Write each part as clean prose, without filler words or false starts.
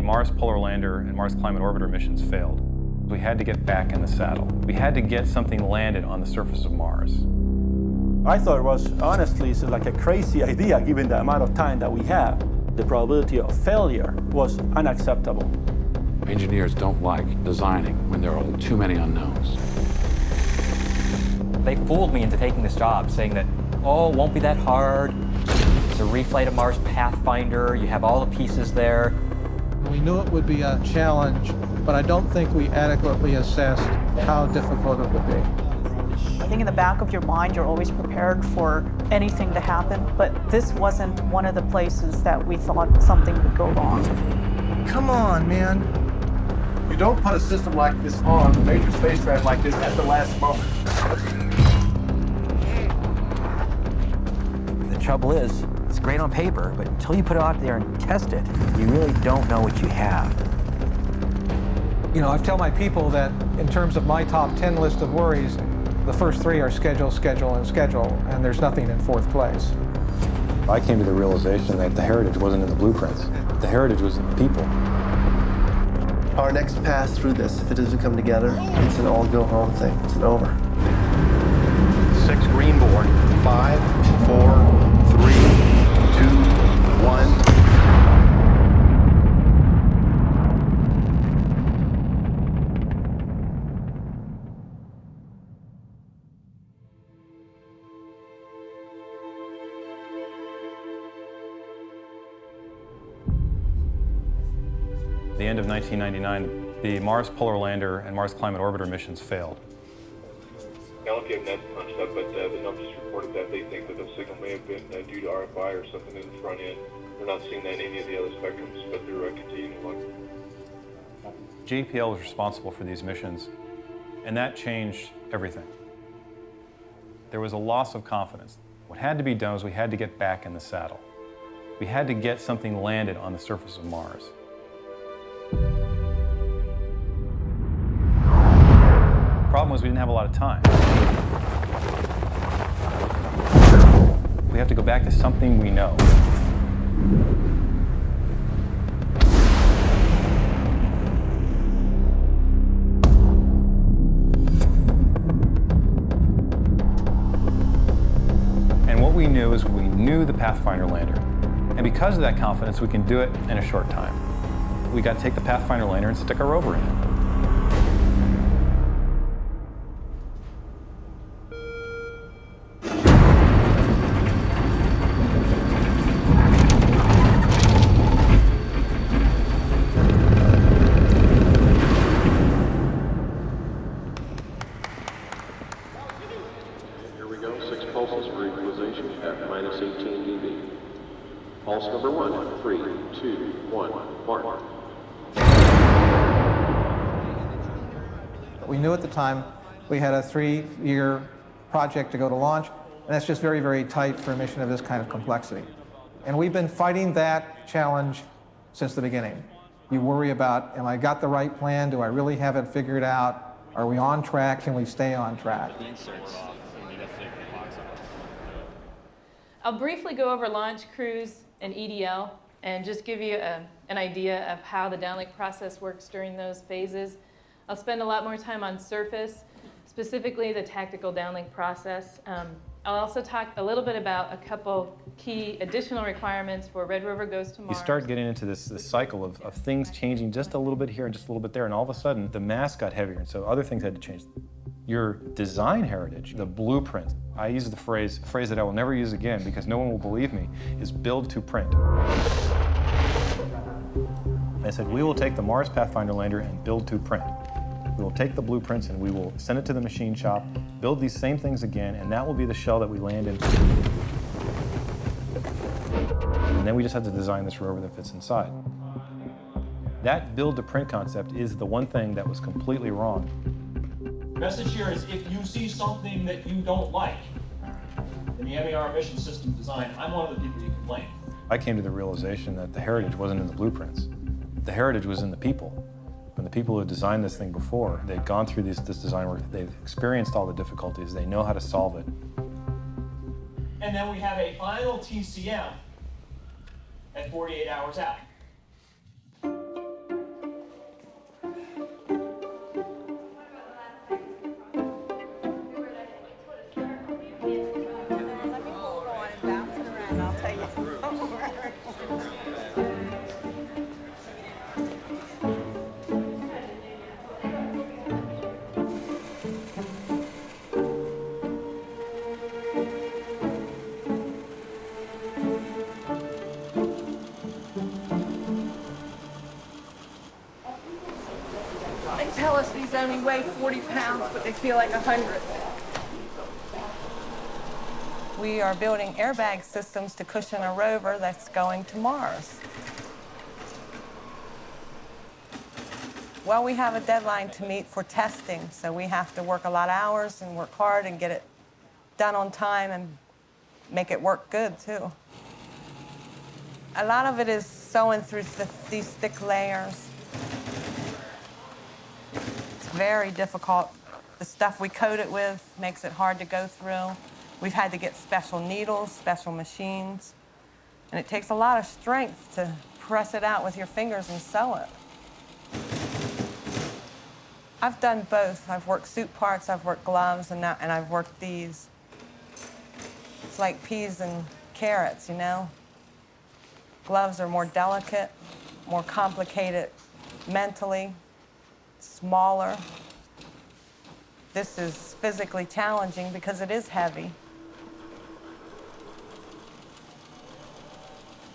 Mars Polar Lander and Mars Climate Orbiter missions failed. We had to get back in the saddle. We had to get something landed on the surface of Mars. I thought it was honestly like a crazy idea given the amount of time that we have. The probability of failure was unacceptable. Engineers don't like designing when there are too many unknowns. They fooled me into taking this job, saying that, oh, it won't be that hard. It's a reflight of Mars Pathfinder. You have all the pieces there. We knew it would be a challenge, but I don't think we adequately assessed how difficult it would be. I think in the back of your mind, you're always prepared for anything to happen, but this wasn't one of the places that we thought something would go wrong. Come on, man. You don't put a system like this on a major spacecraft like this at the last moment. The trouble is, it's great on paper, but until you put it out there and test it, you really don't know what you have. You know, I tell my people that in terms of my top 10 list of worries, the first 3 are schedule, schedule, and schedule, and there's nothing in 4th place. I came to the realization that the heritage wasn't in the blueprints. The heritage was in the people. Our next pass through this, if it doesn't come together, it's an all-go-home thing. It's an over. 6 green board. 5, 4, 3, 2, 1. At the end of 1999, the Mars Polar Lander and Mars Climate Orbiter missions failed. I don't give net punched up, but the numbers reported that they think that the signal may have been due to RFI or something in the front end. They're not seeing that in any of the other spectrums, but they're continuing to look. JPL was responsible for these missions, and that changed everything. There was a loss of confidence. What had to be done was we had to get back in the saddle. We had to get something landed on the surface of Mars. The problem was we didn't have a lot of time. We have to go back to something we know. And what we knew is we knew the Pathfinder lander. And because of that confidence, we can do it in a short time. We got to take the Pathfinder lander and stick a rover in it. Here we go, 6 pulses for equalization at -18 dB. Pulse number 1, 3, 2, 1, mark. We knew at the time we had a 3-year project to go to launch, and that's just very, very tight for a mission of this kind of complexity. And we've been fighting that challenge since the beginning. You worry about, am I got the right plan? Do I really have it figured out? Are we on track? Can we stay on track? I'll briefly go over launch, cruise, and EDL, and just give you an idea of how the downlink process works during those phases. I'll spend a lot more time on surface, specifically the tactical downlink process. I'll also talk a little bit about a couple key additional requirements for Red Rover Goes to Mars. You start getting into this cycle of things changing just a little bit here and just a little bit there, and all of a sudden the mass got heavier, and so other things had to change. Your design heritage, the blueprint, I use the phrase that I will never use again because no one will believe me, is build to print. I said, we will take the Mars Pathfinder lander and build to print. We will take the blueprints and we will send it to the machine shop, build these same things again, and that will be the shell that we land in. And then we just have to design this rover that fits inside. That build to print concept is the one thing that was completely wrong. Message here is if you see something that you don't like in the MER mission system design, I'm one of the people you can blame. I came to the realization that the heritage wasn't in the blueprints. The heritage was in the people. And the people who had designed this thing before, they'd gone through this design work, they've experienced all the difficulties, they know how to solve it. And then we have a final TCM at 48 hours out. These only weigh 40 pounds, but they feel like 100. We are building airbag systems to cushion a rover that's going to Mars. Well, we have a deadline to meet for testing, so we have to work a lot of hours and work hard and get it done on time and make it work good, too. A lot of it is sewing through these thick layers. It's very difficult. The stuff we coat it with makes it hard to go through. We've had to get special needles, special machines, and it takes a lot of strength to press it out with your fingers and sew it. I've done both. I've worked suit parts, I've worked gloves, and I've worked these. It's like peas and carrots, you know? Gloves are more delicate, more complicated mentally, smaller. This is physically challenging because it is heavy.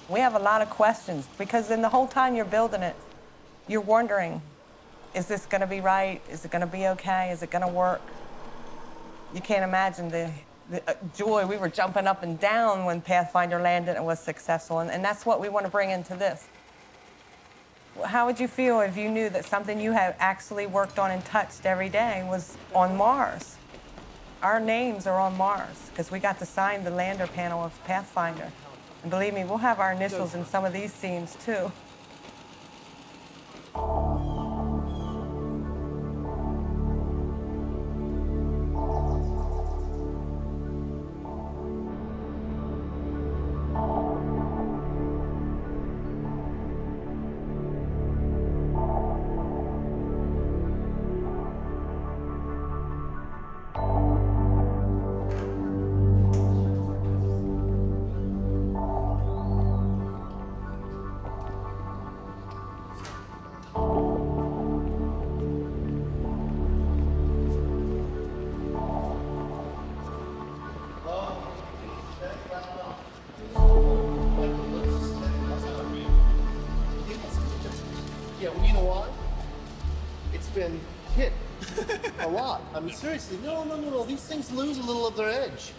We have a lot of questions because in the whole time you're building it, you're wondering, is this going to be right? Is it going to be okay? Is it going to work? You can't imagine the joy. We were jumping up and down when Pathfinder landed and was successful, and that's what we want to bring into this. How would you feel if you knew that something you have actually worked on and touched every day was on Mars? Our names are on Mars because we got to sign the lander panel of Pathfinder. And believe me, we'll have our initials in some of these scenes, too. Seriously, no. These things lose a little of their edge.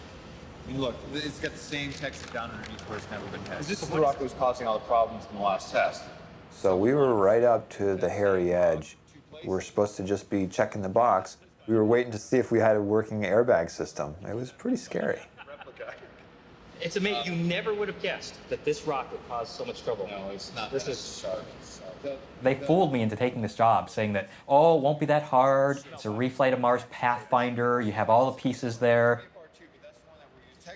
I mean, look, it's got the same texture down underneath where it's never been tested. This is the rock that was causing all the problems in the last test. So we were right up to the hairy edge. We're supposed to just be checking the box. We were waiting to see if we had a working airbag system. It was pretty scary. It's amazing. You never would have guessed that this rock would cause so much trouble. No, it's not. This is sharp. They fooled me into taking this job, saying that, oh, it won't be that hard. It's a reflight of Mars Pathfinder. You have all the pieces there.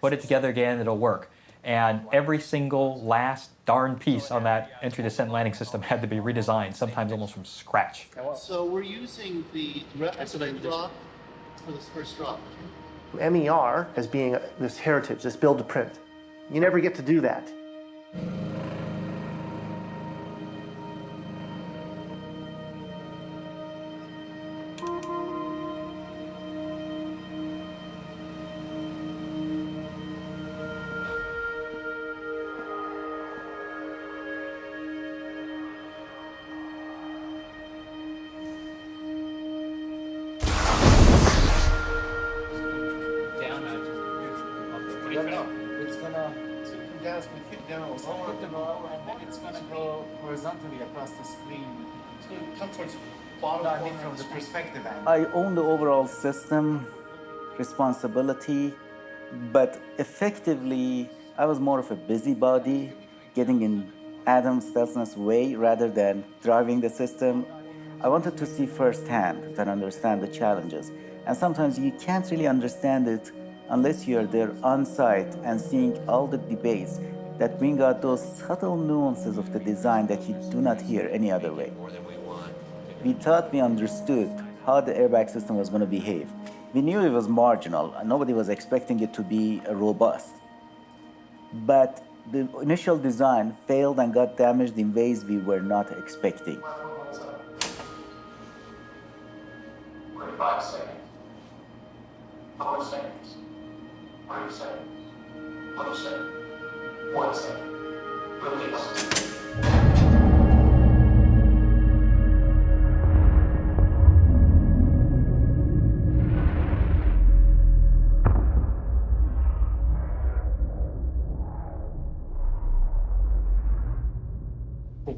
Put it together again, it'll work. And every single last darn piece on that entry, descent, landing system had to be redesigned, sometimes almost from scratch. So we're using the replica drop for this first drop. MER as being this heritage, this build to print. You never get to do that. From the perspective I own the overall system responsibility, but effectively I was more of a busybody, getting in Adam Stelson's way rather than driving the system. I wanted to see firsthand and understand the challenges, and sometimes you can't really understand it unless you're there on site and seeing all the debates that bring out those subtle nuances of the design that you do not hear any other way. We thought we understood how the airbag system was going to behave. We knew it was marginal, and nobody was expecting it to be robust. But the initial design failed and got damaged in ways we were not expecting. 45 seconds. 4 seconds. 3 seconds. 2 seconds. 1 second. Release. You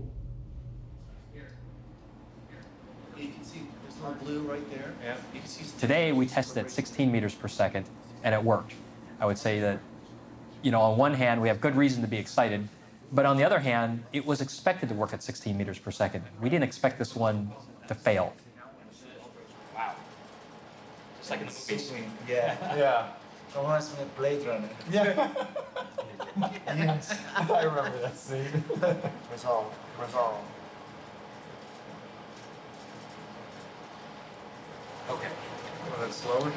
can see there's a little blue right there. Yeah. You can see Today we tested at 16 meters per second, and it worked. I would say that, on one hand, we have good reason to be excited, but on the other hand, it was expected to work at 16 meters per second. We didn't expect this one to fail. Wow. It's like in the movie. Yeah. Yeah. Reminds me of Blade Runner. Yeah. Yes. I remember that scene. Resolve. Okay. A little bit slower.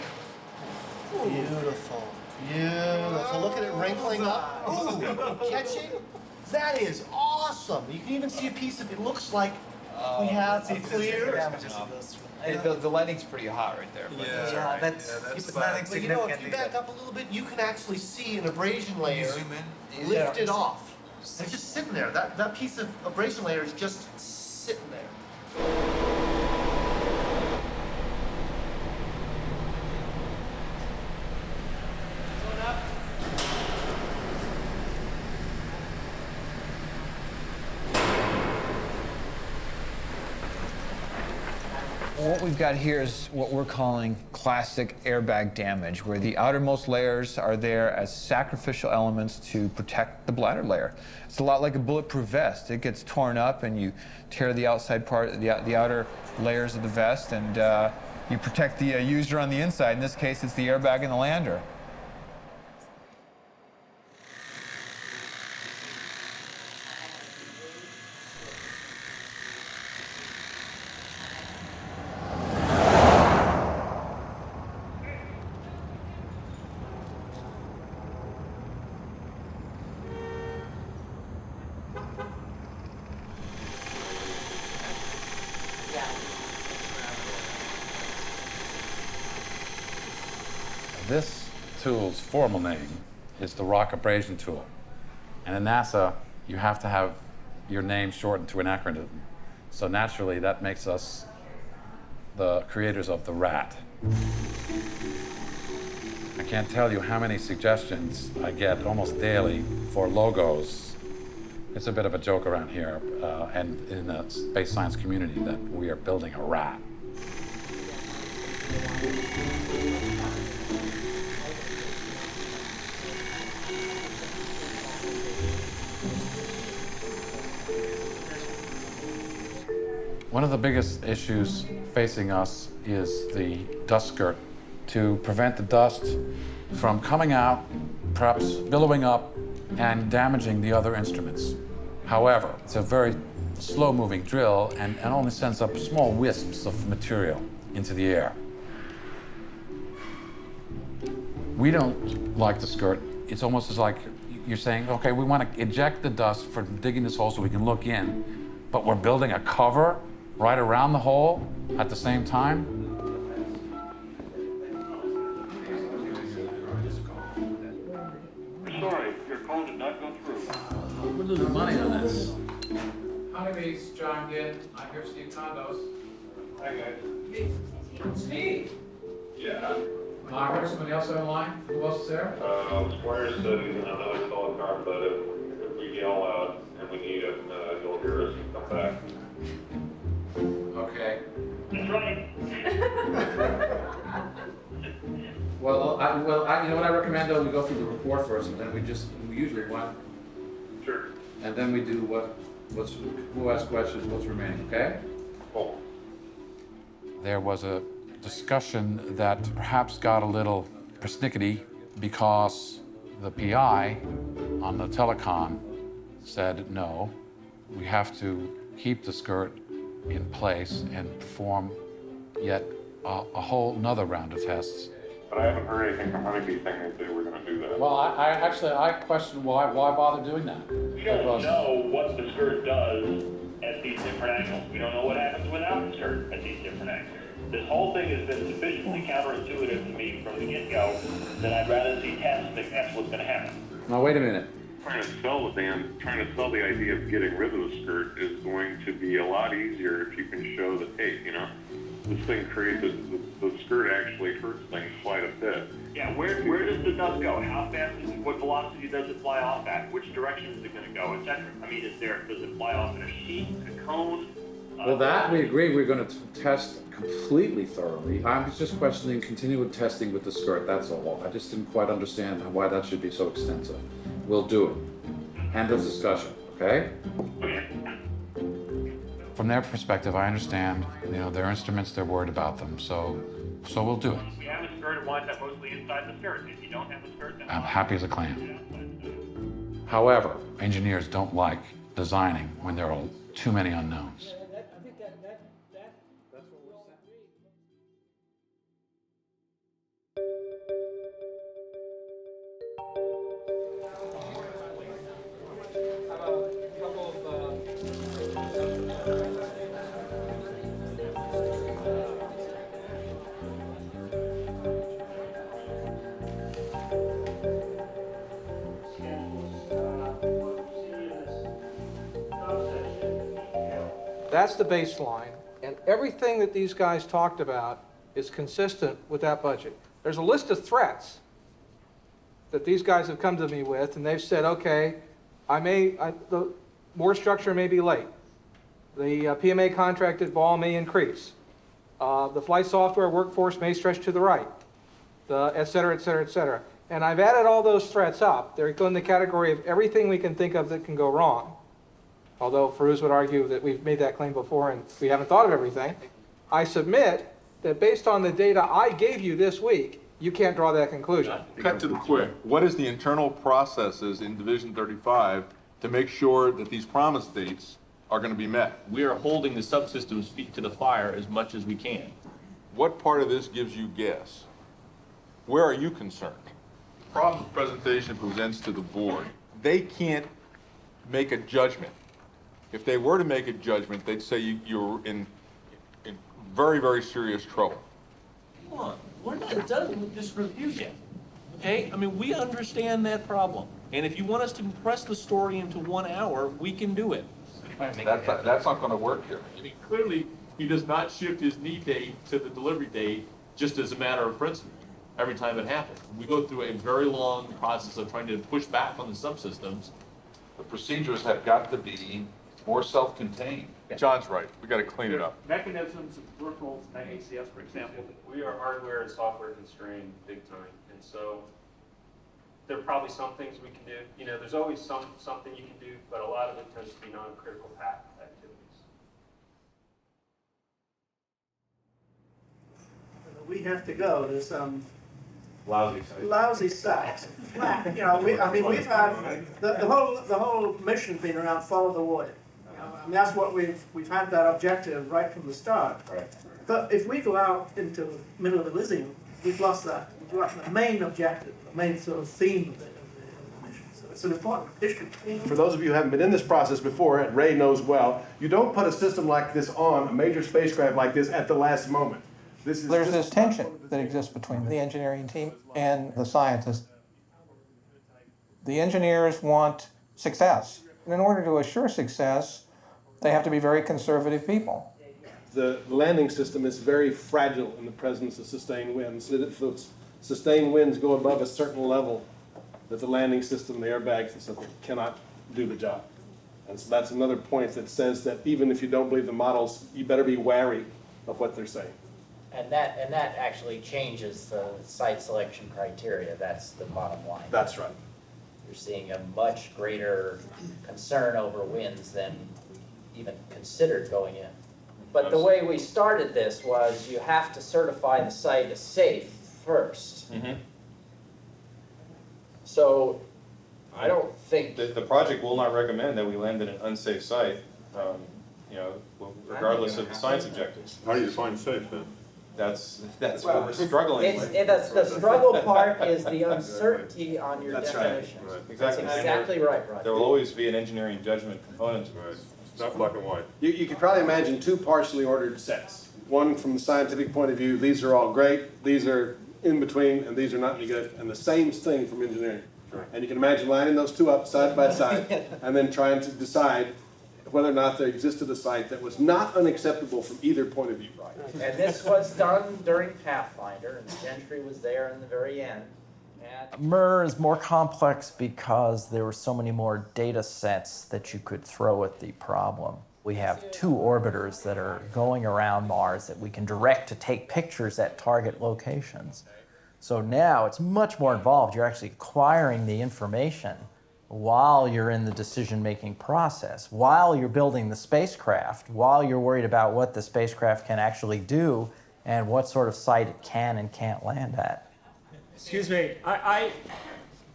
Beautiful. Beautiful. Look at it wrinkling up. Ooh, catching. That is awesome. You can even see a piece of it. Looks like we have a clear. The lighting's pretty hot right there. Yeah, that's nothing But you know, if you back up a little bit, you can actually see an abrasion layer Zoom in. lifted off. It's just sitting there. That piece of abrasion layer is just sitting there. What we've got here is what we're calling classic airbag damage, where the outermost layers are there as sacrificial elements to protect the bladder layer. It's a lot like a bulletproof vest. It gets torn up and you tear the outside part, the outer layers of the vest, and you protect the user on the inside. In this case, it's the airbag and the lander. This tool's formal name is the rock abrasion tool. And in NASA, you have to have your name shortened to an acronym. So naturally, that makes us the creators of the RAT. I can't tell you how many suggestions I get almost daily for logos. It's a bit of a joke around here and in the space science community that we are building a RAT. One of the biggest issues facing us is the dust skirt. To prevent the dust from coming out, perhaps billowing up, and damaging the other instruments. However, it's a very slow-moving drill and only sends up small wisps of material into the air. We don't like the skirt. It's almost as like you're saying, okay, we want to eject the dust for digging this hole so we can look in, but we're building a cover right around the hole at the same time. Sorry, your call did not go through. We're losing money on this. How many meetings John get? I'm here, Steve Condos. Hi, guys. Steve? Yeah. I heard somebody else on the line. Who else is there? Squire said he's in another solid car, but if we yell out and we need him, you'll hear us and come back. Okay. That's right. Well, you know what I recommend though? We go through the report first, and then we usually want. Sure. And then we do who asks questions, what's remaining, okay? Cool. There was a discussion that perhaps got a little persnickety because the PI on the telecon said, no, we have to keep the skirt in place and perform yet a whole nother round of tests. But I haven't heard anything from Honeybee saying that they were going to do that. Well, I question why bother doing that? We don't know what the skirt does at these different angles. We don't know what happens without the skirt at these different angles. This whole thing has been sufficiently counterintuitive to me from the get-go that I'd rather see tests that that's what's going to happen. Now, wait a minute. Trying to sell the idea of getting rid of the skirt is going to be a lot easier if you can show the tape, you know? This thing creates, the skirt actually hurts things quite a bit. Yeah, where does the dust go? How fast is it, what velocity does it fly off at? Which direction is it going to go, etc.? I mean, does it fly off in a sheet, a cone? Well, that we agree we're going to test completely thoroughly. I was just questioning continued testing with the skirt, that's all. I just didn't quite understand why that should be so extensive. We'll do it. End of discussion, okay? From their perspective, I understand, their instruments, they're worried about them, so we'll do it. If you have a skirt, it winds up mostly inside the skirt. If you don't have a skirt, then... I'm happy as a clam. However, engineers don't like designing when there are too many unknowns. That's the baseline, and everything that these guys talked about is consistent with that budget. There's a list of threats that these guys have come to me with, and they've said, okay, the more structure may be late. The PMA contracted vol may increase. The flight software workforce may stretch to the right, et cetera, et cetera, et cetera. And I've added all those threats up. They're in the category of everything we can think of that can go wrong. Although Farouz would argue that we've made that claim before and we haven't thought of everything. I submit that based on the data I gave you this week, you can't draw that conclusion. Cut to the quick. What is the internal processes in Division 35 to make sure that these promise dates are going to be met? We are holding the subsystems feet to the fire as much as we can. What part of this gives you gas? Where are you concerned? The problem the presentation presents to the board, they can't make a judgment. If they were to make a judgment, they'd say you're in very, very serious trouble. Come on, we're not done with this review yet, okay? I mean, we understand that problem. And if you want us to compress the story into 1 hour, we can do it. That's not going to work here. I mean, clearly, he does not shift his need date to the delivery date just as a matter of principle every time it happens. We go through a very long process of trying to push back on the subsystems. The procedures have got to be more self-contained. John's right. We got to clean it up. Mechanisms of peripherals and ACS, for example, we are hardware and software constrained big time, and so there are probably some things we can do. There's always something you can do, but a lot of it tends to be non-critical path activities. We have to go to some Lousy sites. Flat. We've had the whole mission's been around follow the water. That's what we've had that objective right from the start. Right. But if we go out into the middle of Elysium, we've lost that. We've lost the main objective, the main sort of theme of the mission. So it's an important issue. For those of you who haven't been in this process before, and Ray knows well, you don't put a system like this on a major spacecraft like this at the last moment. There's this tension that exists between the engineering team and the scientists. The engineers want success. And in order to assure success, they have to be very conservative people. The landing system is very fragile in the presence of sustained winds. If those sustained winds go above a certain level, that the landing system, the airbags and stuff cannot do the job. And so that's another point that says that even if you don't believe the models, you better be wary of what they're saying. And that actually changes the site selection criteria. That's the bottom line. That's right. You're seeing a much greater concern over winds than we even considered going in. But the way we started this was you have to certify the site as safe first. Mm-hmm. So I don't think... The project will not recommend that we land in an unsafe site, regardless of the science objectives. How do you define safe then? That's what we're struggling with. The struggle part is the uncertainty on your definition. Right. Exactly. That's exactly right, Rod. There will always be an engineering judgment component to it. It's not black and white. You could probably imagine two partially ordered sets. One from the scientific point of view, these are all great, these are in between, and these are not any good. And the same thing from engineering. Sure. And you can imagine lining those two up side by side and then trying to decide whether or not there existed a site that was not unacceptable from either point of view. And this was done during Pathfinder, and Gentry was there in the very end. MER is more complex because there were so many more data sets that you could throw at the problem. We have 2 orbiters that are going around Mars that we can direct to take pictures at target locations. So now it's much more involved. You're actually acquiring the information while you're in the decision-making process, while you're building the spacecraft, while you're worried about what the spacecraft can actually do and what sort of site it can and can't land at. Excuse me,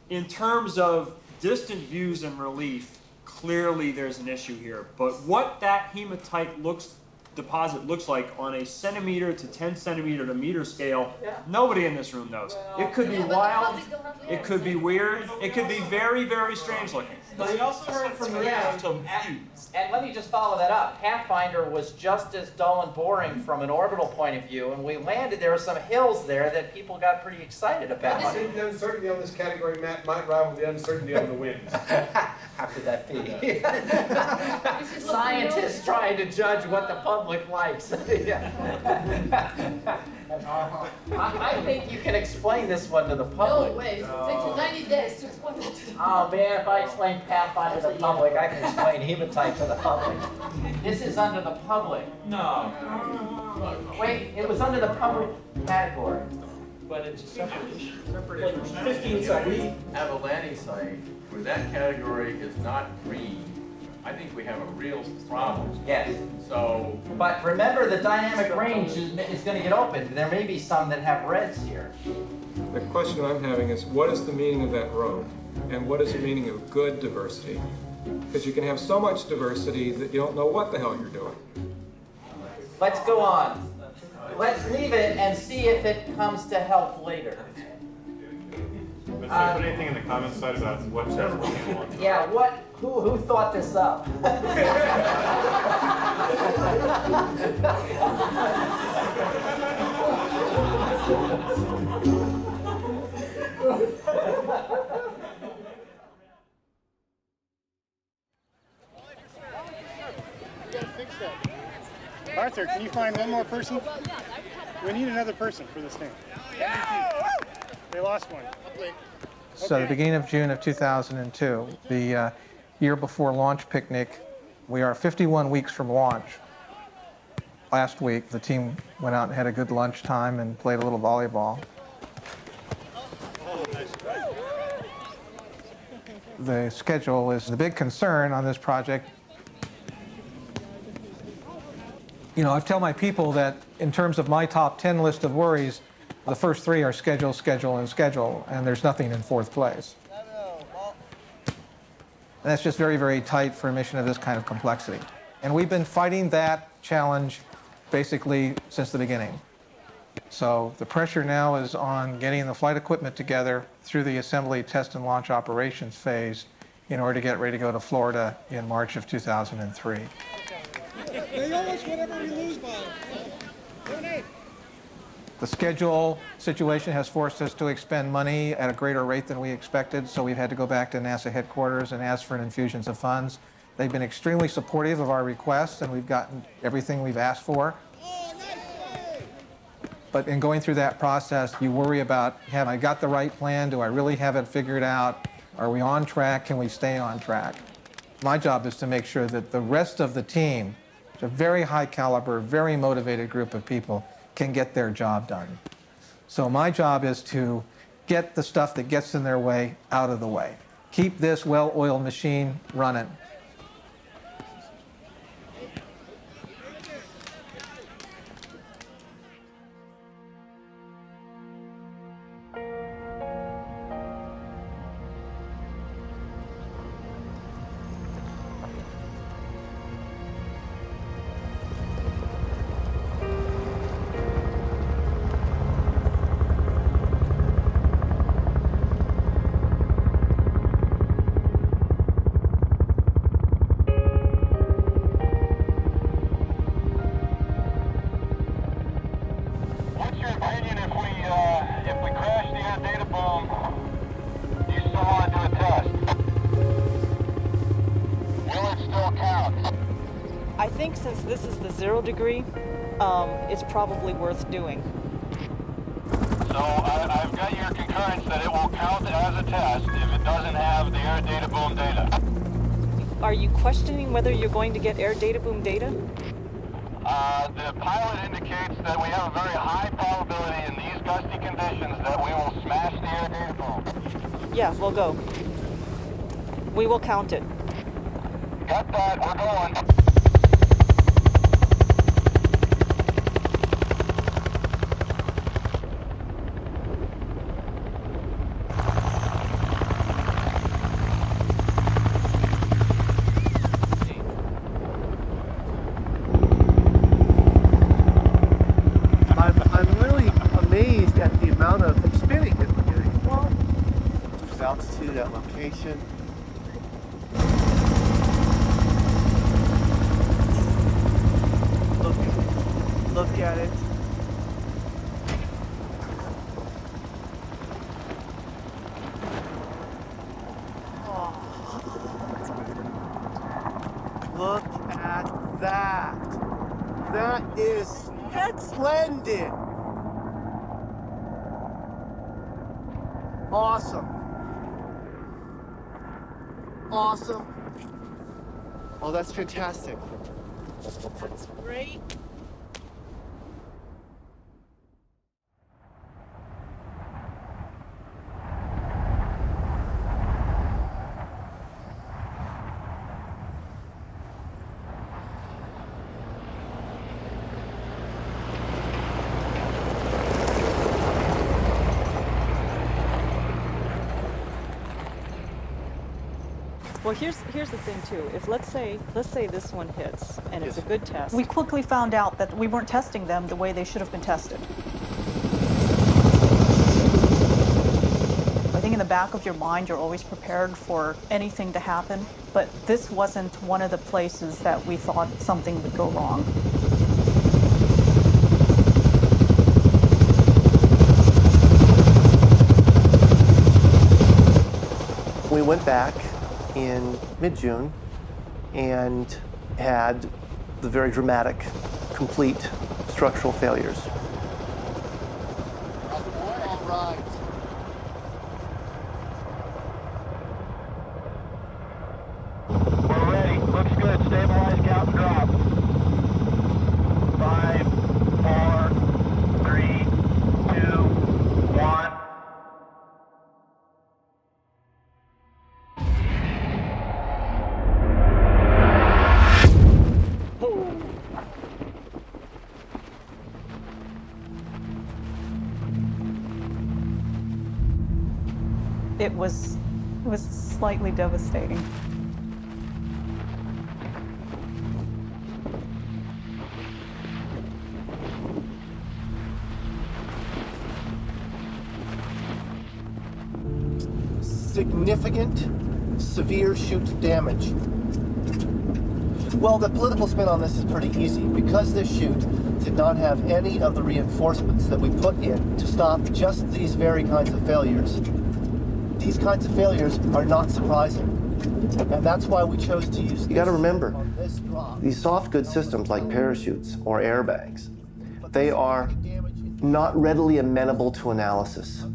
in terms of distant views and relief, clearly there's an issue here. But what that hematite deposit looks like on a centimeter to 10 centimeter to meter scale, nobody in this room knows. It could be wild, it could be weird, it could be very, very strange looking. But we also heard from and let me just follow that up. Pathfinder was just as dull and boring from an orbital point of view, and we landed, there were some hills there that people got pretty excited about. The uncertainty on this category, Matt, might rival the uncertainty on the winds. How could that be? Scientists trying to judge what the public likes. I think you can explain this one to the public. No way. It takes you 90 days to explain it to them. Oh man, if I explain Pathfinder to the public, I can explain hematite to the public. This is under the public. No. Wait, it was under the public category. But it's a separate issue. Like 15 seconds. We have a landing site where that category is not green. I think we have a real problem. Yes. So. But remember, the dynamic range is going to get opened. There may be some that have reds here. The question I'm having is, what is the meaning of that row? And what is the meaning of good diversity? Because you can have so much diversity that you don't know what the hell you're doing. Let's go on. Let's leave it and see if it comes to help later. But so put anything in the comments side about what test we're going on. Yeah, who thought this up? Arthur, can you find one more person? We need another person for this thing. They lost one. So the beginning of June of 2002, the year before launch picnic, we are 51 weeks from launch. Last week, the team went out and had a good lunch time and played a little volleyball. The schedule is the big concern on this project. You know, I tell my people that in terms of my top 10 list of worries, the first 3 are schedule, schedule, and schedule, and there's nothing in 4th place. And that's just very, very tight for a mission of this kind of complexity. And we've been fighting that challenge basically since the beginning. So the pressure now is on getting the flight equipment together through the assembly, test, and launch operations phase in order to get ready to go to Florida in March of 2003. They owe us whatever we lose by. Donate. The schedule situation has forced us to expend money at a greater rate than we expected, so we've had to go back to NASA headquarters and ask for an infusion of funds. They've been extremely supportive of our requests, and we've gotten everything we've asked for. But in going through that process, you worry about, have I got the right plan? Do I really have it figured out? Are we on track? Can we stay on track? My job is to make sure that the rest of the team, it's a very high caliber, very motivated group of people, can get their job done. So my job is to get the stuff that gets in their way out of the way. Keep this well-oiled machine running. I think since this is the 0 degree, it's probably worth doing. So I've got your concurrence that it will count as a test if it doesn't have the air data boom data. Are you questioning whether you're going to get air data boom data? The pilot indicates that we have a very high probability in these gusty conditions that we will smash the air data boom. Yeah, we'll go. We will count it. Got that, we're going. I'm really amazed at the amount of spinning that we're getting. Just altitude at location. Look at it. Look at that. That is splendid. Awesome. Awesome. Oh, that's fantastic. That's great. Well, here's the thing too. If let's say this one hits and it's a good test. We quickly found out that we weren't testing them the way they should have been tested. I think in the back of your mind, you're always prepared for anything to happen, but this wasn't one of the places that we thought something would go wrong. We went back in mid-June and had the very dramatic, complete structural failures. All right. We're ready. Looks good. Stabilize, count, and drop. 5, 4, 3, 2, 1. It was slightly devastating. Significant, severe chute damage. Well, the political spin on this is pretty easy. Because this chute did not have any of the reinforcements that we put in to stop just these very kinds of failures, these kinds of failures are not surprising. And that's why we chose to use. You got to remember, these soft goods systems like parachutes or airbags, they are not readily amenable to analysis.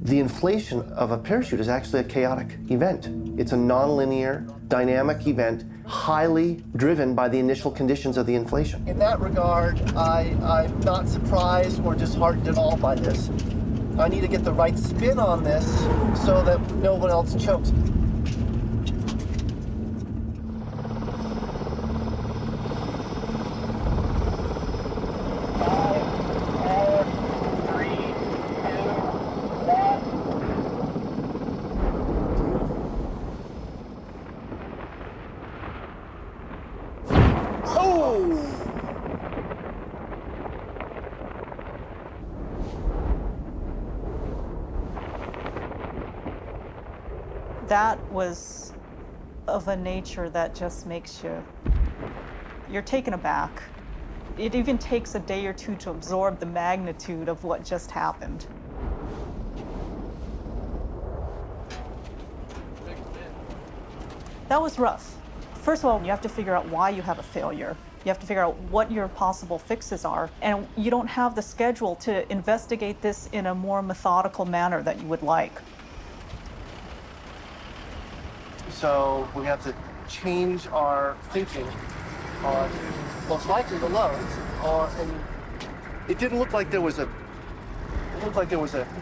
The inflation of a parachute is actually a chaotic event. It's a nonlinear, dynamic event, highly driven by the initial conditions of the inflation. In that regard, I'm not surprised or disheartened at all by this. I need to get the right spin on this so that no one else chokes. That was of a nature that just makes you're taken aback. It even takes a day or two to absorb the magnitude of what just happened. That was rough. First of all, you have to figure out why you have a failure. You have to figure out what your possible fixes are. And you don't have the schedule to investigate this in a more methodical manner that you would like. So we have to change our thinking on most likely the loads. And it didn't look like there was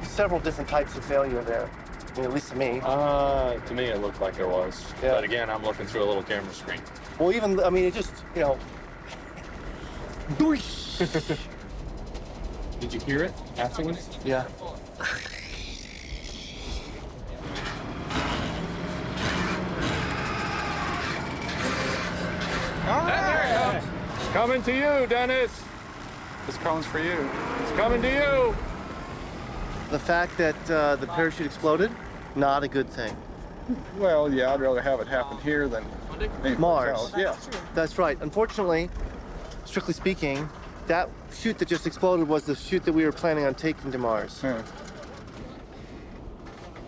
several different types of failure there. I mean, at least to me. To me, it looked like there was. Yeah. But again, I'm looking through a little camera screen. Well, even, I mean, it just, you know. Did you hear it afterwards? Yeah. There it comes. It's coming to you, Dennis. This comes for you. It's coming to you. The fact that the parachute exploded, not a good thing. Well, yeah, I'd rather have it happen here than Mars. Yeah. That's right. Unfortunately, strictly speaking, that chute that just exploded was the chute that we were planning on taking to Mars.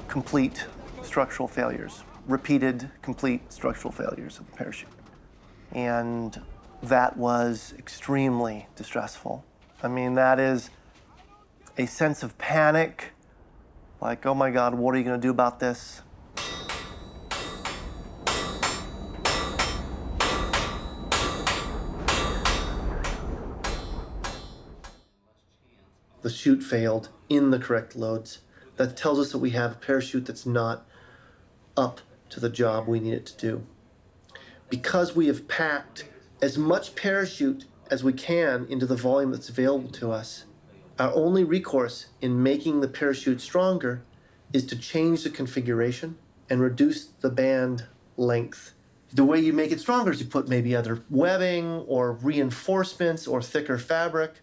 Complete structural failures. Repeated, complete structural failures of the parachute. And that was extremely distressful. I mean, that is a sense of panic, like, oh my God, what are you going to do about this? The chute failed in the correct loads. That tells us that we have a parachute that's not up to the job we need it to do. Because we have packed as much parachute as we can into the volume that's available to us, our only recourse in making the parachute stronger is to change the configuration and reduce the band length. The way you make it stronger is you put maybe other webbing or reinforcements or thicker fabric.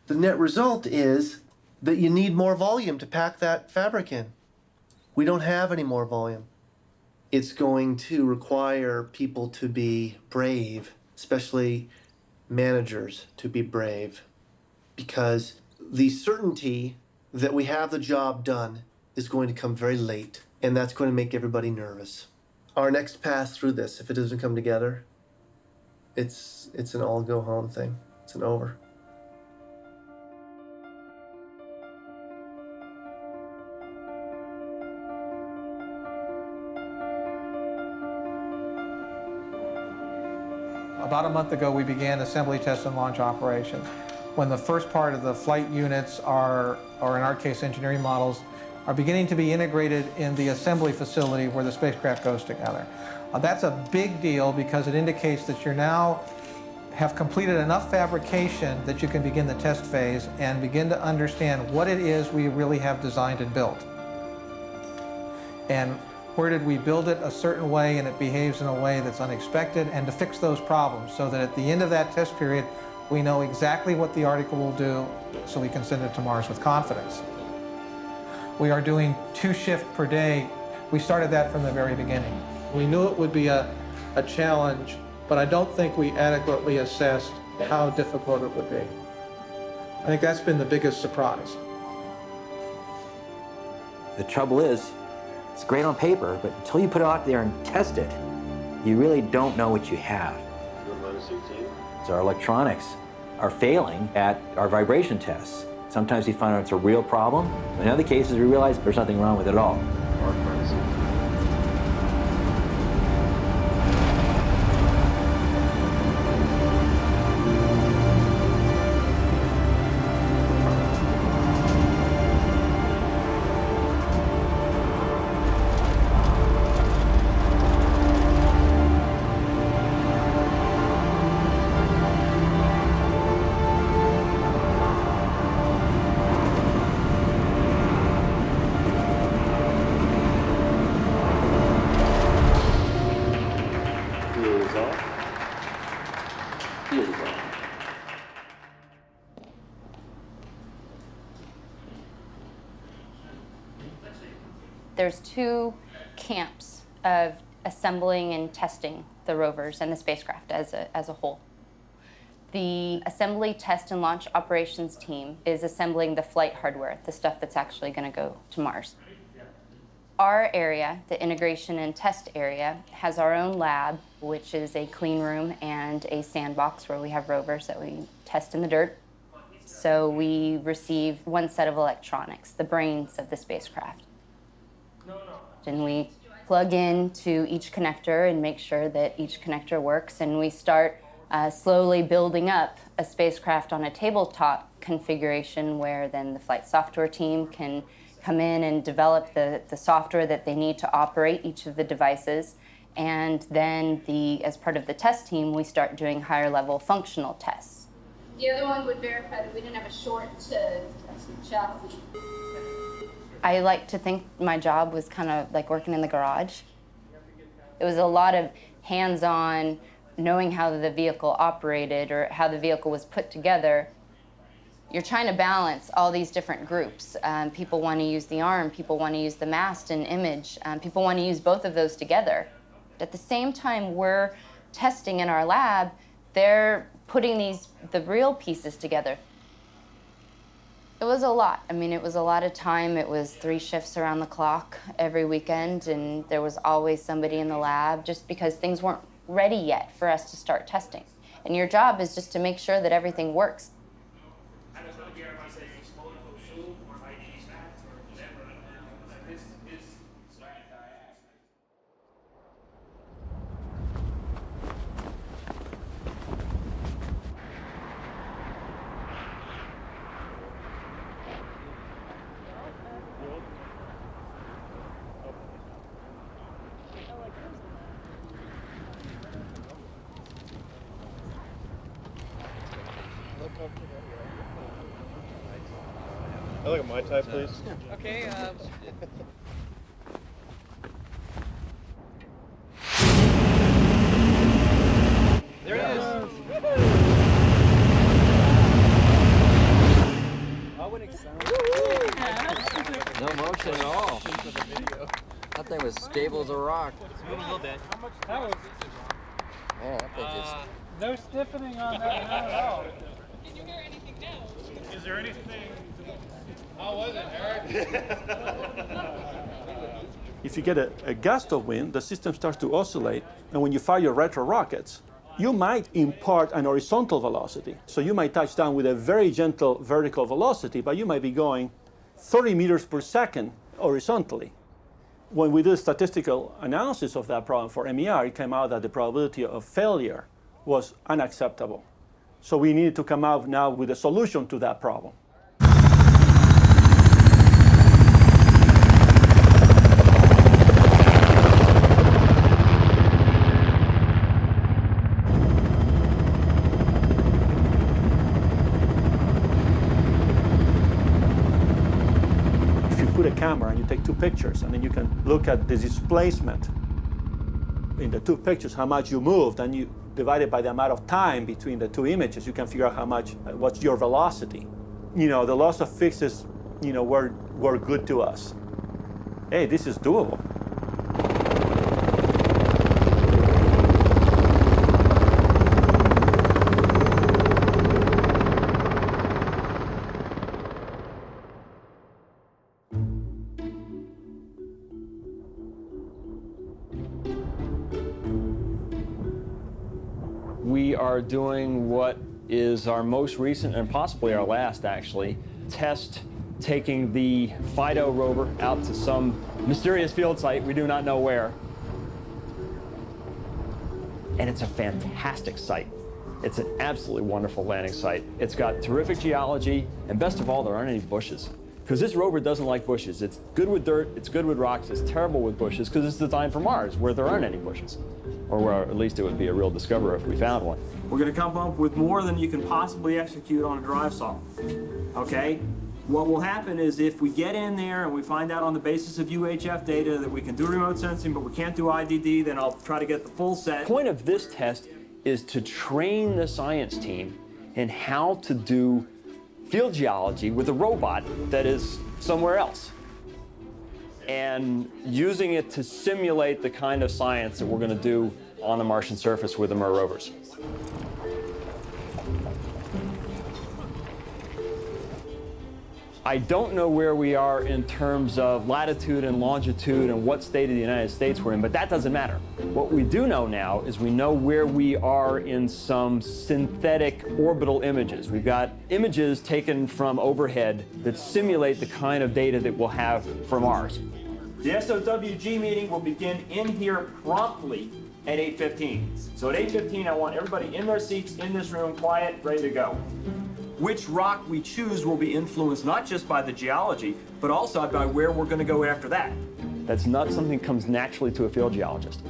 The net result is that you need more volume to pack that fabric in. We don't have any more volume. It's going to require people to be brave, especially managers to be brave, because the certainty that we have the job done is going to come very late, and that's going to make everybody nervous. Our next pass through this, if it doesn't come together, it's an all go home thing. It's an over. About a month ago, we began assembly, test, and launch operations. When the first part of the flight units or in our case, engineering models, are beginning to be integrated in the assembly facility where the spacecraft goes together. That's a big deal because it indicates that you now have completed enough fabrication that you can begin the test phase and begin to understand what it is we really have designed and built. And where did we build it a certain way and it behaves in a way that's unexpected, and to fix those problems so that at the end of that test period, we know exactly what the article will do so we can send it to Mars with confidence. We are doing 2 shifts per day. We started that from the very beginning. We knew it would be a challenge, but I don't think we adequately assessed how difficult it would be. I think that's been the biggest surprise. The trouble is, it's great on paper, but until you put it out there and test it, you really don't know what you have. So our electronics are failing at our vibration tests. Sometimes we find out it's a real problem. In other cases, we realize there's nothing wrong with it at all. There's 2 camps of assembling and testing the rovers and the spacecraft as a whole. The assembly, test, and launch operations team is assembling the flight hardware, the stuff that's actually going to go to Mars. Our area, the integration and test area, has our own lab, which is a clean room and a sandbox where we have rovers that we test in the dirt. So we receive one set of electronics, the brains of the spacecraft. And we plug into each connector and make sure that each connector works, and we start slowly building up a spacecraft on a tabletop configuration where then the flight software team can come in and develop the software that they need to operate each of the devices. And then as part of the test team, we start doing higher level functional tests. The other one would verify that we didn't have a short to chassis. I like to think my job was kind of like working in the garage. It was a lot of hands-on, knowing how the vehicle operated or how the vehicle was put together. You're trying to balance all these different groups. People want to use the arm, people want to use the mast and image, people want to use both of those together. At the same time we're testing in our lab, they're putting the real pieces together. It was a lot. I mean, it was a lot of time. It was 3 shifts around the clock every weekend, and there was always somebody in the lab just because things weren't ready yet for us to start testing. And your job is just to make sure that everything works. I look at my type, please. Okay. There it is. No motion at all. That thing was stable as a rock. It's moving a little bit. That was Man, that thing just... no stiffening on that, not at all. Did you hear anything now? Is there anything? How was it, Eric? If you get a gust of wind, the system starts to oscillate, and when you fire your retro rockets, you might impart an horizontal velocity. So you might touch down with a very gentle vertical velocity, but you might be going 30 meters per second horizontally. When we did a statistical analysis of that problem for MER, it came out that the probability of failure was unacceptable. So we needed to come out now with a solution to that problem. Put a camera and you take 2 pictures, and then you can look at the displacement in the 2 pictures, how much you moved, and you divide it by the amount of time between the 2 images. You can figure out how much, what's your velocity. You know, the loss of fixes, you know, were good to us. Hey, this is doable. We are doing what is our most recent and possibly our last, actually, test taking the FIDO rover out to some mysterious field site, we do not know where. And it's a fantastic site. It's an absolutely wonderful landing site. It's got terrific geology, and best of all, there aren't any bushes. Because this rover doesn't like bushes. It's good with dirt, it's good with rocks, it's terrible with bushes because it's designed for Mars, where there aren't any bushes. Or where at least it would be a real discovery if we found one. We're going to come up with more than you can possibly execute on a drive saw. Okay? What will happen is if we get in there and we find out on the basis of UHF data that we can do remote sensing, but we can't do IDD, then I'll try to get the full set. The point of this test is to train the science team in how to do field geology with a robot that is somewhere else, and using it to simulate the kind of science that we're going to do on the Martian surface with the MER rovers. I don't know where we are in terms of latitude and longitude and what state of the United States we're in, but that doesn't matter. What we do know now is we know where we are in some synthetic orbital images. We've got images taken from overhead that simulate the kind of data that we'll have for Mars. The SOWG meeting will begin in here promptly at 8:15. So at 8:15, I want everybody in their seats, in this room, quiet, ready to go. Which rock we choose will be influenced not just by the geology, but also by where we're going to go after that. That's not something that comes naturally to a field geologist.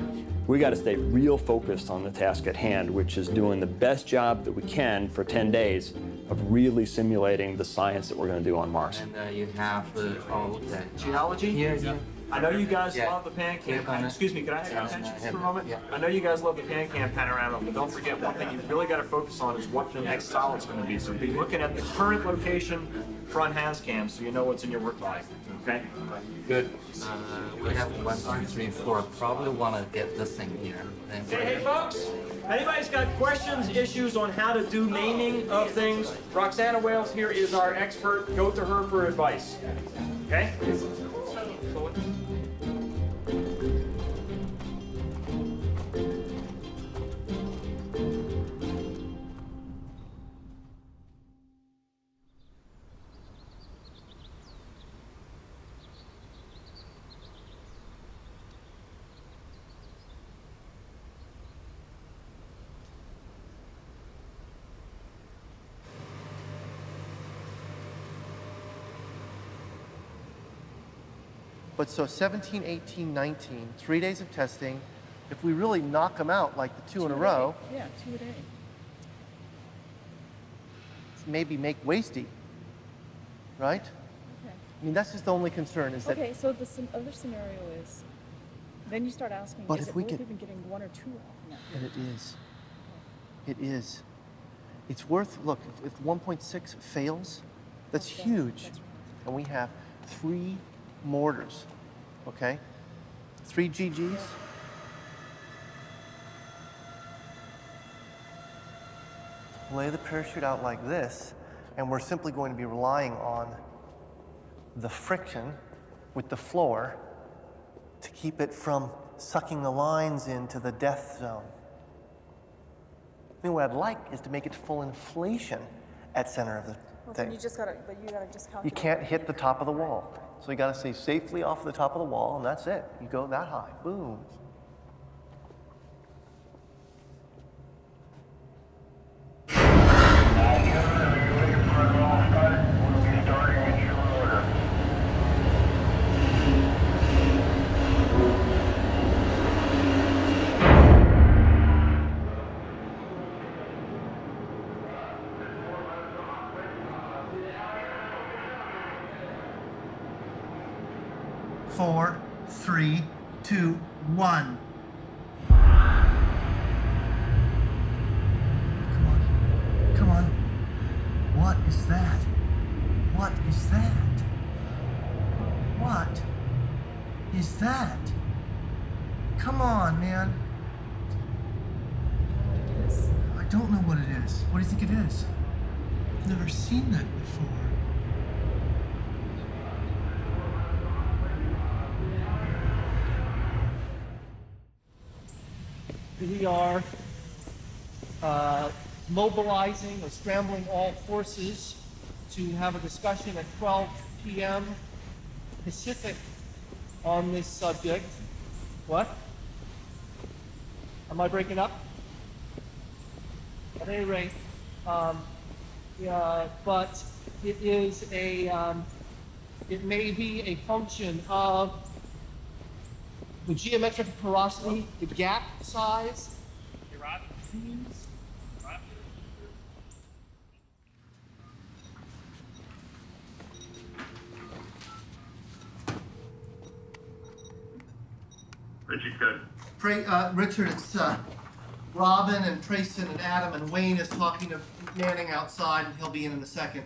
We got to stay real focused on the task at hand, which is doing the best job that we can for 10 days of really simulating the science that we're going to do on Mars. And you have all the Geology? Yeah. I know you guys love the PanCam. Excuse me, can I have your attention just for a moment? I know you guys love the PanCam panorama, but don't forget one thing you've really got to focus on is what the next solid's going to be. So be looking at the current location, front has cam, so you know what's in your work bag. Okay? Good. We have 1, 2, 3, 4. Probably want to get this thing here. Hey folks, anybody's got questions, issues on how to do naming of things? Roxana Wales here is our expert. Go to her for advice. Okay? But so 17, 18, 19, 3 days of testing. If we really knock them out like the two in a row, Yeah, 2 a day. maybe make wasty, right? Okay. I mean, that's just the only concern is that. Okay, so the other scenario is, then you start asking, But is if it we worth get- even getting 1 or 2 off now? And it is. It is. It's worth, look, if 1.6 fails, that's huge. That's right. And we have 3 mortars, okay? 3 GGs. Lay the parachute out like this, and we're simply going to be relying on the friction with the floor to keep it from sucking the lines into the death zone. I mean, what I'd like is to make it full inflation at center of the Well, thing. then you just gotta, but you gotta just calculate. You can't hit the top of the wall. So you gotta stay safely off the top of the wall, and that's it. You go that high, boom. Four, 3, 2, 1. Come on. What is that? What is that? What is that? Come on, man. I don't know what it is. What do you think it is? I've never seen that before. We are mobilizing or scrambling all forces to have a discussion at 12 p.m. Pacific on this subject. What? Am I breaking up? At any rate, but it is a, it may be a function of the geometric porosity, the gap size. Richard, good. Richard, it's Robin and Trayson and Adam and Wayne is talking to Manning outside, and he'll be in a second.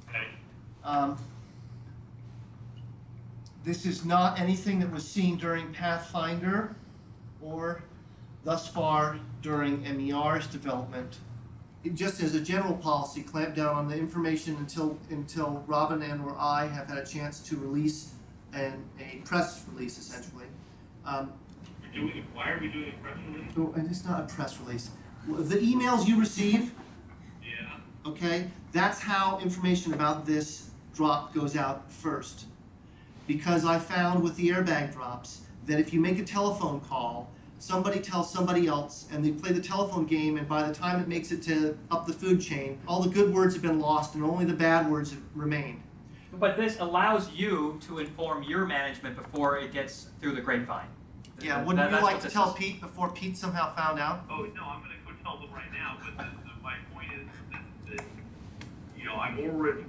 Okay. This is not anything that was seen during Pathfinder or thus far during MER's development. just as a general policy, clamp down on the information until Robin and or I have had a chance to release a press release, essentially. Why are we doing a press release? Oh, and it's not a press release. The emails you receive, okay, that's how information about this drop goes out first. Because I found with the airbag drops that if you make a telephone call, somebody tells somebody else, and they play the telephone game, and by the time it makes it to up the food chain, all the good words have been lost and only the bad words have remained. But this allows you to inform your management before it gets through the grapevine. Yeah, wouldn't you like to tell Pete before Pete somehow found out? Oh, no, I'm going to go tell them right now, but my point is that, you know, I'm more worried,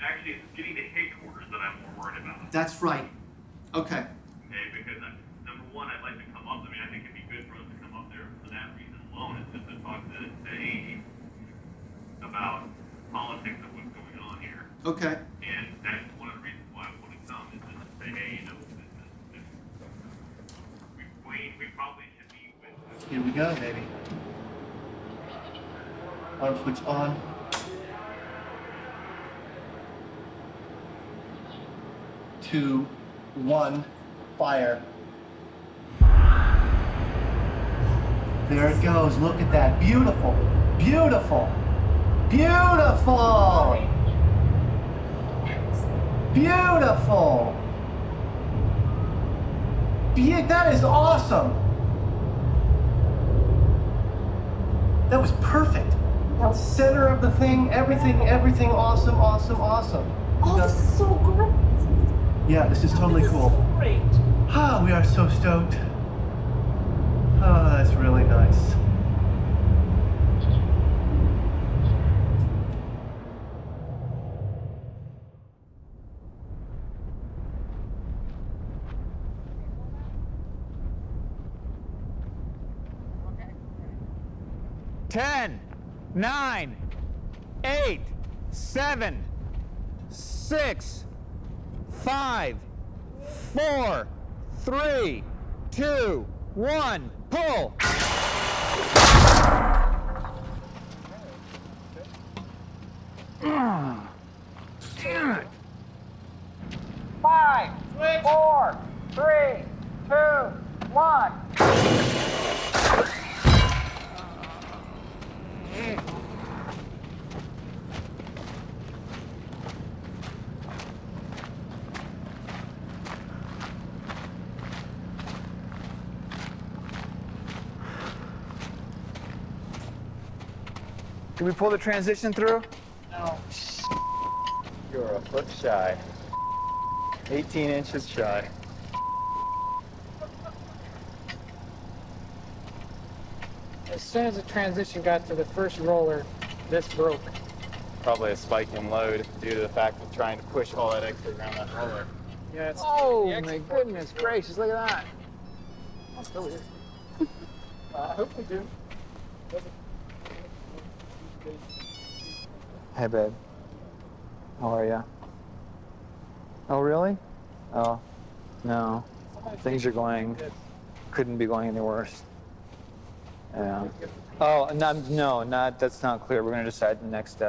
actually it's getting to headquarters that I'm more worried about. That's right. Okay. Okay, because number one, I'd like to come up, I mean, I think it'd be good for us to come up there for that reason alone, is just to talk to Amy about politics of what's going on here. Okay. And that's one of the reasons why I want to come, is just to say, hey, you know, we probably should be with. Here we go, baby. Arm switch on. Two, one, fire. There it goes. Look at that. Beautiful. Beautiful. Beautiful. Beautiful. That is awesome. That was perfect. Center of the thing, everything awesome, awesome, awesome. Oh, this is so great. Yeah, this is totally cool. So great. Ah, we are so stoked. Oh, that's really nice. Ten, 9, 8, 7, 6, 5, 4, 3, 2, 1, pull! Damn it! 5, 4, 3, 2, 1. Can we pull the transition through? No. You're a foot shy. 18 inches shy. As soon as the transition got to the first roller, this broke. Probably a spike in load due to the fact of trying to push all that extra around that roller. Yeah, it's Oh, my goodness gracious, look at that. I'll still is. I hope we do. Hey, babe. How are ya? Oh, really? Oh, no. Things are couldn't be going any worse. Yeah. Oh, no, that's not clear. We're gonna decide the next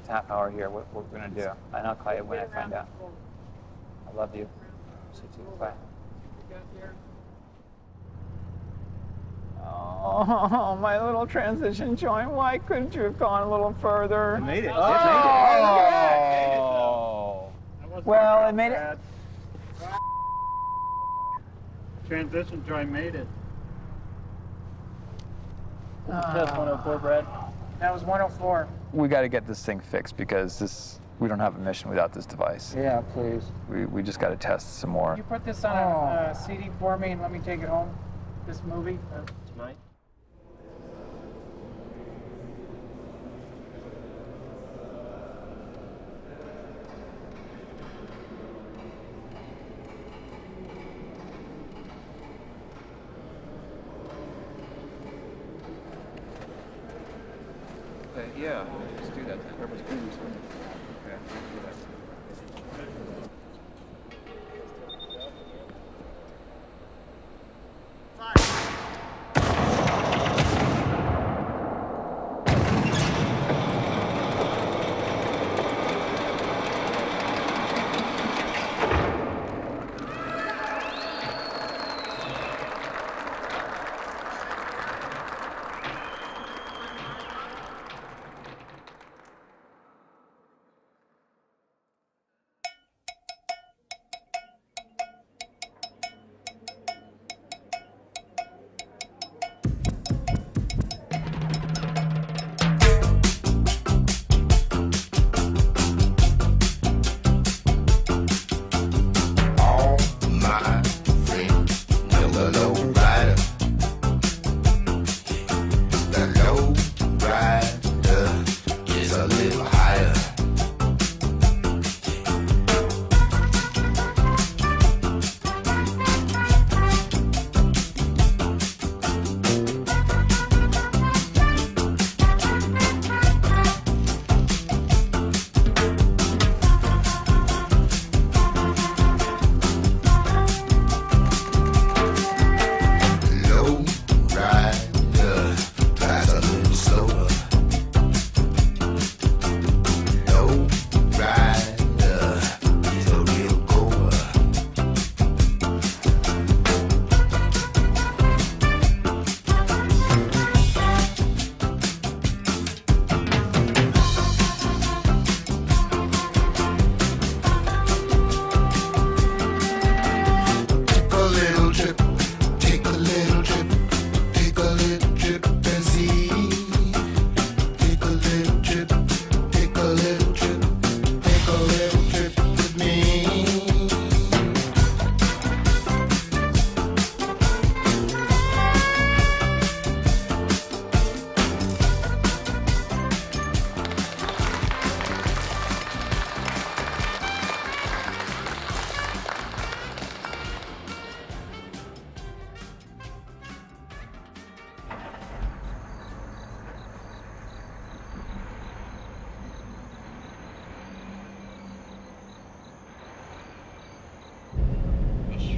half hour here what we're gonna do. And I'll call you when I find out. I love you. See you too. Bye. Oh, my little transition joint. Why couldn't you have gone a little further? It made it. Oh. Well, it made it. Transition joint made it. Test 104, Brad. That was 104. We got to get this thing fixed because we don't have a mission without this device. Yeah, please. We just got to test some more. Can you put this on a CD for me and let me take it home? This movie? Tonight? Yeah, let's do that then. Everybody's going to do something. Okay, let's do that.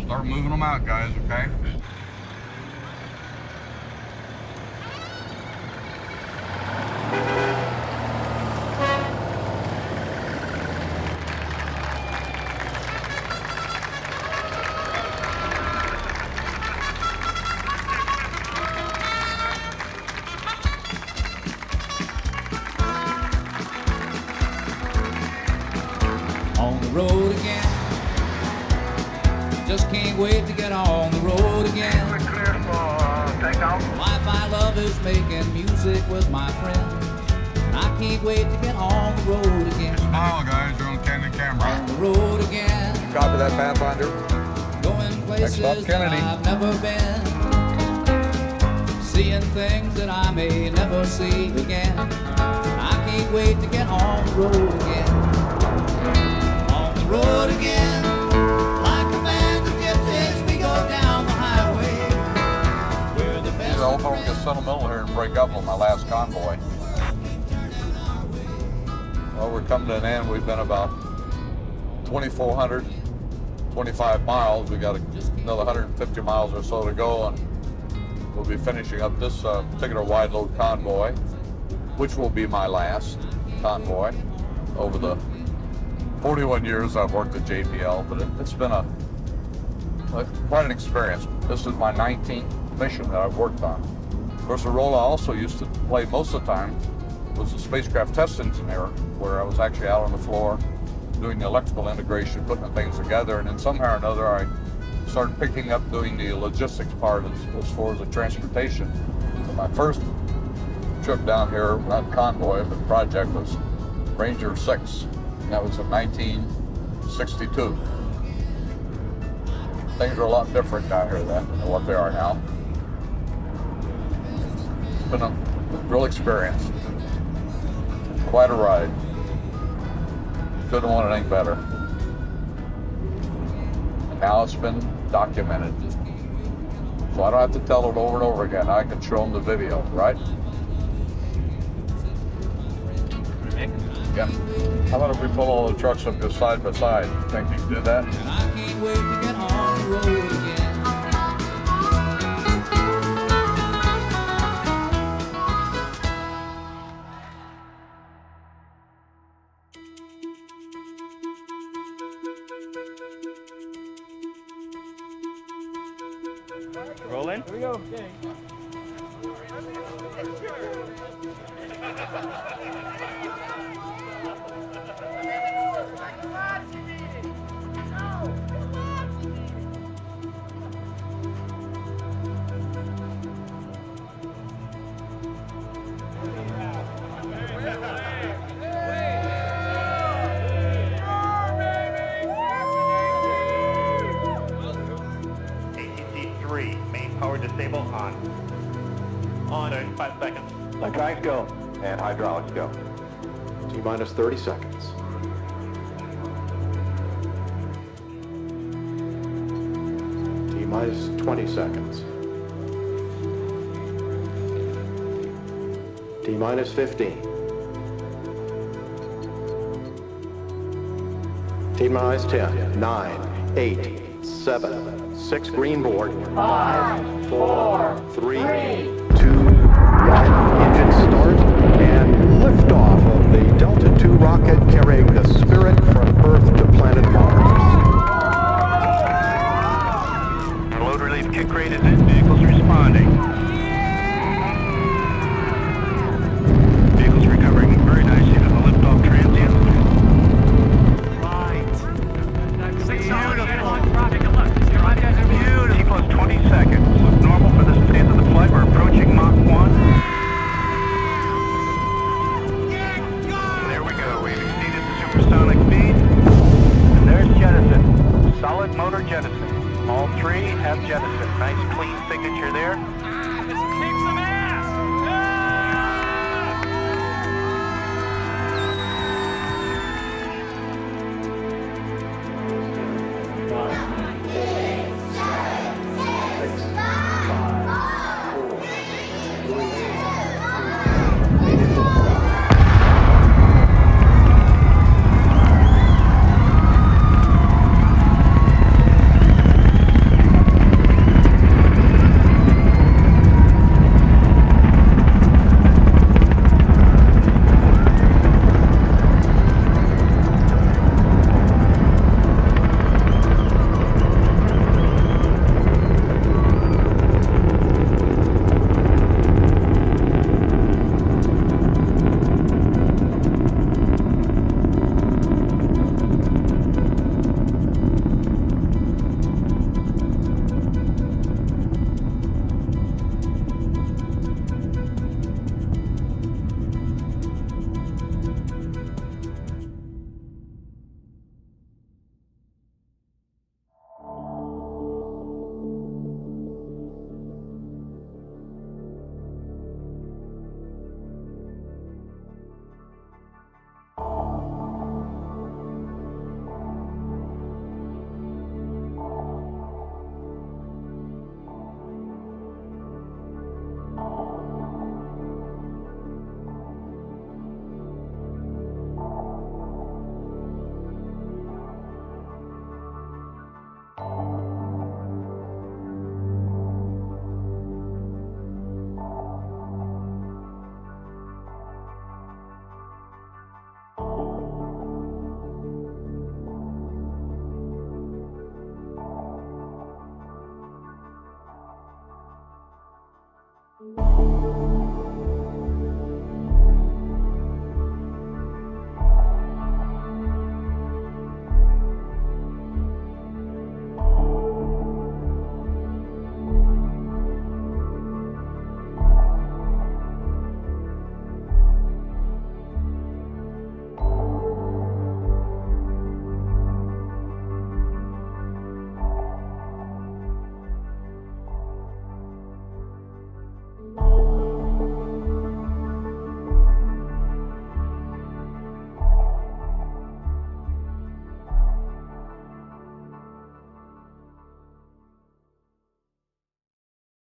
Start moving them out, guys, okay? On the road again. Just can't wait to get on the road again. We're clear for takeoff. Life I love is making music with my friends. And I can't wait to get on the road again. Smile, guys, you're on candid camera. On the road again. Copy that, Pathfinder. Going places Next stop, Kennedy. that I've never been. Seeing things that I may never see again. I can't wait to get on the road again. On the road again. Like a band of gypsies, we go down the highway. We're the best. I hope I don't get sentimental here and break up on my last convoy. Well, we're coming to an end. We've been about 2,425 miles. We got another 150 miles or so to go, and we'll be finishing up this particular wide load convoy, which will be my last convoy over the 41 years I've worked at JPL, but it's been quite an experience. This is my 19th mission that I've worked on. Of course, the role I also used to play most of the time was a spacecraft test engineer, where I was actually out on the floor doing the electrical integration, putting the things together, and then somehow or another I started picking up doing the logistics part as far as the transportation. So my first trip down here, not convoy, but project, was Ranger 6. And that was in 1962. Things are a lot different down here than what they are now. It's been a real experience. Quite a ride. Couldn't want anything better. And now it's been documented. So I don't have to tell it over and over again. I can show them the video, right? Yeah. How about if we pull all the trucks up just side by side? Think you can do that? I can't wait to get on the road again. Rolling. Here we go. Okay. Power disable on. On in 5 seconds. Electronics go. And hydraulics go. T-minus 30 seconds. T-minus 20 seconds. T-minus 15. T-minus 10, 9, 8, 7, 6 green board. 5, 4, 3,